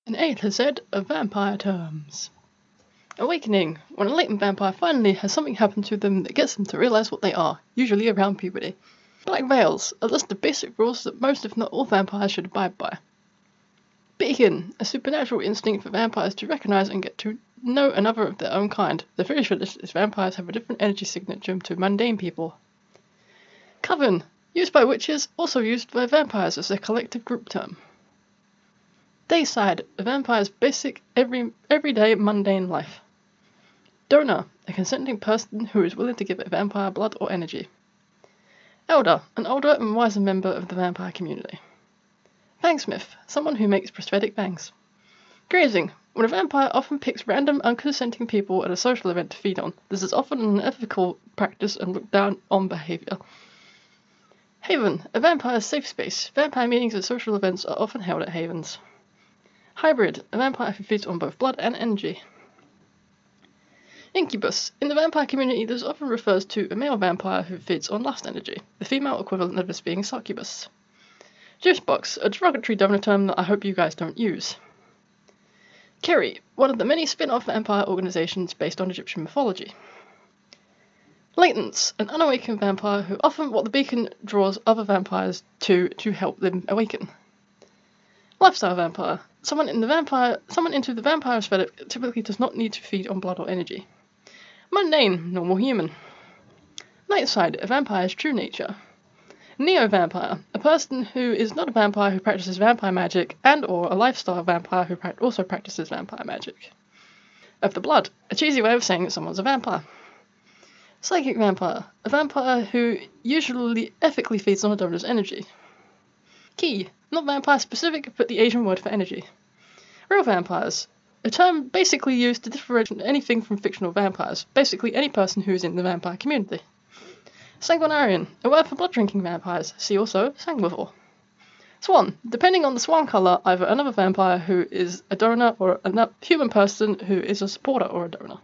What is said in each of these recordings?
An A to Z of vampire terms. Awakening, when a latent vampire finally has something happen to them that gets them to realise what they are, usually around puberty. Black veils, a list of basic rules that most if not all vampires should abide by. Beacon, a supernatural instinct for vampires to recognise and get to know another of their own kind. The theory for this is vampires have a different energy signature to mundane people. Coven, used by witches, also used by vampires as a collective group term. Dayside, a vampire's basic, everyday, mundane life. Donor, a consenting person who is willing to give a vampire blood or energy. Elder, an older and wiser member of the vampire community. Fangsmith, someone who makes prosthetic fangs. Grazing, when a vampire often picks random, unconsenting people at a social event to feed on. This is often an unethical practice and looked down on behaviour. Haven, a vampire's safe space. Vampire meetings at social events are often held at havens. Hybrid, a vampire who feeds on both blood and energy. Incubus, in the vampire community this often refers to a male vampire who feeds on lust energy, the female equivalent of this being succubus. Juicebox, a derogatory donor term that I hope you guys don't use. Kerry, one of the many spin-off vampire organisations based on Egyptian mythology. Latents, an unawakened vampire who often what the beacon draws other vampires to help them awaken. Lifestyle vampire, someone into the vampire aesthetic typically does not need to feed on blood or energy. Mundane, normal human. Nightside, a vampire's true nature. Neo-vampire, a person who is not a vampire who practices vampire magic and or a lifestyle vampire who also practices vampire magic. Of the blood, a cheesy way of saying that someone's a vampire. Psychic vampire, a vampire who usually ethically feeds on a donor's energy. Ki, not vampire specific, but the Asian word for energy. Real vampires, a term basically used to differentiate anything from fictional vampires, basically any person who is in the vampire community. Sanguinarian, a word for blood-drinking vampires, see also sanguivore. Swan, depending on the swan colour, either another vampire who is a donor or a human person who is a supporter or a donor.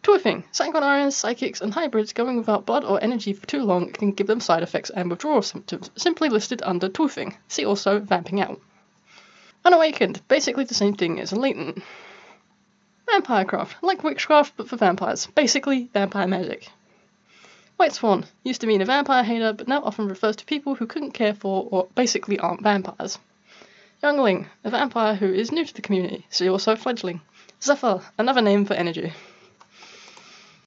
Twoofing, sanguinarians, psychics and hybrids going without blood or energy for too long can give them side effects and withdrawal symptoms, simply listed under twoofing, see also vamping out. Unawakened, basically the same thing as a latent. Vampire-craft, like witchcraft but for vampires, basically vampire magic. White Swan, used to mean a vampire hater but now often refers to people who couldn't care for or basically aren't vampires. Youngling, a vampire who is new to the community, see also fledgling. Zephyr, another name for energy.